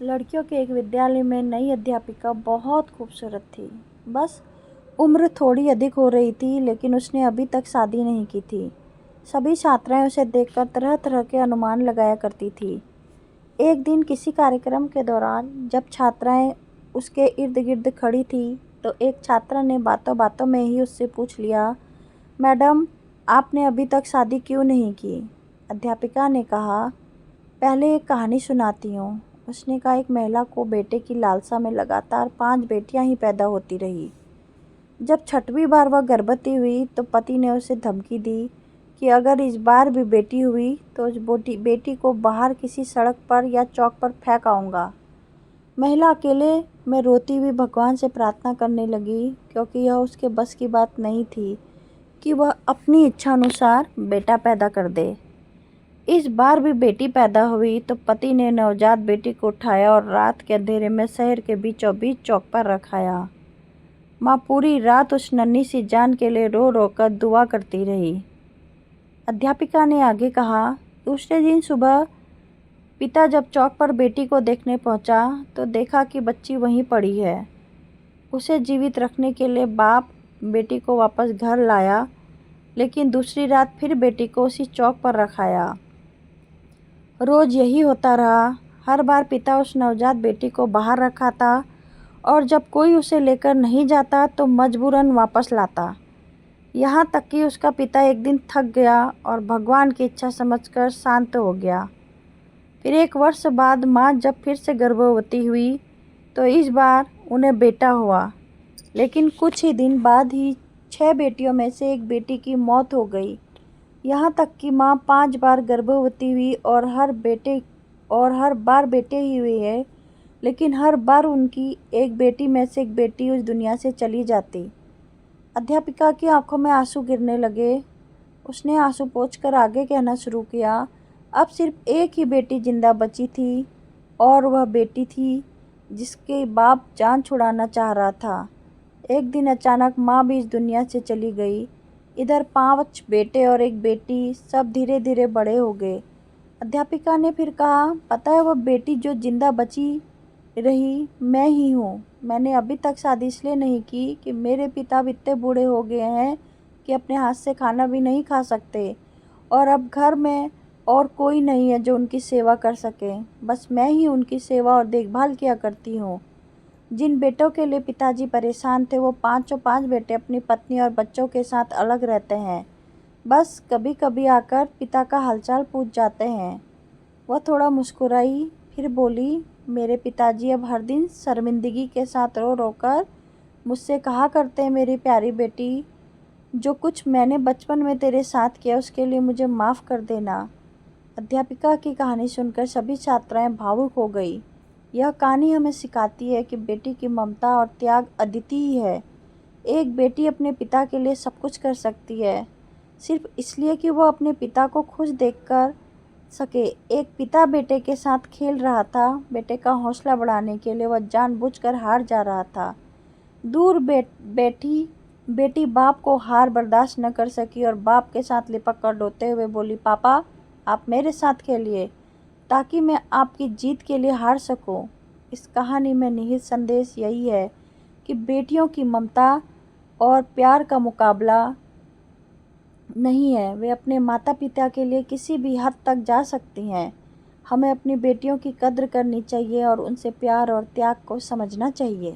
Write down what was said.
लड़कियों के एक विद्यालय में नई अध्यापिका बहुत खूबसूरत थी। बस उम्र थोड़ी अधिक हो रही थी, लेकिन उसने अभी तक शादी नहीं की थी। सभी छात्राएं उसे देखकर तरह तरह के अनुमान लगाया करती थी। एक दिन किसी कार्यक्रम के दौरान जब छात्राएं उसके इर्द गिर्द खड़ी थी, तो एक छात्रा ने बातों बातों में ही उससे पूछ लिया, मैडम, आपने अभी तक शादी क्यों नहीं की? अध्यापिका ने कहा, पहले एक कहानी सुनाती हूँ। उसने कहा, एक महिला को बेटे की लालसा में लगातार 5 बेटियां ही पैदा होती रही। जब 6वीं बार वह गर्भवती हुई तो पति ने उसे धमकी दी कि अगर इस बार भी बेटी हुई तो उस बेटी को बाहर किसी सड़क पर या चौक पर फेंक आऊँगा। महिला अकेले में रोती हुई भगवान से प्रार्थना करने लगी, क्योंकि यह उसके बस की बात नहीं थी कि वह अपनी इच्छा अनुसार बेटा पैदा कर दे। इस बार भी बेटी पैदा हुई तो पति ने नवजात बेटी को उठाया और रात के अंधेरे में शहर के बीचों बीच चौक पर रखाया। माँ पूरी रात उस नन्ही सी जान के लिए रो रो कर दुआ करती रही। अध्यापिका ने आगे कहा, दूसरे दिन सुबह पिता जब चौक पर बेटी को देखने पहुंचा तो देखा कि बच्ची वहीं पड़ी है। उसे जीवित रखने के लिए बाप बेटी को वापस घर लाया, लेकिन दूसरी रात फिर बेटी को उसी चौक पर रखाया। रोज यही होता रहा। हर बार पिता उस नवजात बेटी को बाहर रखाता और जब कोई उसे लेकर नहीं जाता तो मजबूरन वापस लाता। यहाँ तक कि उसका पिता एक दिन थक गया और भगवान की इच्छा समझकर शांत हो गया। फिर 1 वर्ष बाद माँ जब फिर से गर्भवती हुई तो इस बार उन्हें बेटा हुआ, लेकिन कुछ ही दिन बाद ही 6 बेटियों में से एक बेटी की मौत हो गई। यहाँ तक कि माँ 5 बार गर्भवती हुई और हर बार बेटे ही हुए हैं, लेकिन हर बार उनकी एक बेटी में से एक बेटी उस दुनिया से चली जाती। अध्यापिका की आंखों में आंसू गिरने लगे। उसने आंसू पोंछकर आगे कहना शुरू किया, अब सिर्फ एक ही बेटी जिंदा बची थी और वह बेटी थी जिसके बाप जान छुड़ाना चाह रहा था। एक दिन अचानक माँ भी इस दुनिया से चली गई। इधर 5 बेटे और एक बेटी, सब धीरे धीरे बड़े हो गए। अध्यापिका ने फिर कहा, पता है, वह बेटी जो जिंदा बची रही मैं ही हूँ। मैंने अभी तक शादी इसलिए नहीं की कि मेरे पिता अब इतने बूढ़े हो गए हैं कि अपने हाथ से खाना भी नहीं खा सकते, और अब घर में और कोई नहीं है जो उनकी सेवा कर सके। बस मैं ही उनकी सेवा और देखभाल किया करती हूँ। जिन बेटों के लिए पिताजी परेशान थे, वो 5 बेटे अपनी पत्नी और बच्चों के साथ अलग रहते हैं। बस कभी कभी आकर पिता का हालचाल पूछ जाते हैं। वह थोड़ा मुस्कुराई, फिर बोली, मेरे पिताजी अब हर दिन शर्मिंदगी के साथ रो रो कर मुझसे कहा करते हैं, मेरी प्यारी बेटी, जो कुछ मैंने बचपन में तेरे साथ किया उसके लिए मुझे माफ़ कर देना। अध्यापिका की कहानी सुनकर सभी छात्राएं भावुक हो गई। यह कहानी हमें सिखाती है कि बेटी की ममता और त्याग अद्वितीय है। एक बेटी अपने पिता के लिए सब कुछ कर सकती है, सिर्फ इसलिए कि वो अपने पिता को खुश देखकर सके। एक पिता बेटे के साथ खेल रहा था। बेटे का हौसला बढ़ाने के लिए वह जानबूझकर हार जा रहा था। दूर बैठी बेटी बाप को हार बर्दाश्त न कर सकी और बाप के साथ लिपट कर रोते हुए बोली, पापा, आप मेरे साथ खेलिए ताकि मैं आपकी जीत के लिए हार सकूं। इस कहानी में निहित संदेश यही है कि बेटियों की ममता और प्यार का मुकाबला नहीं है। वे अपने माता पिता के लिए किसी भी हद तक जा सकती हैं। हमें अपनी बेटियों की कद्र करनी चाहिए और उनसे प्यार और त्याग को समझना चाहिए।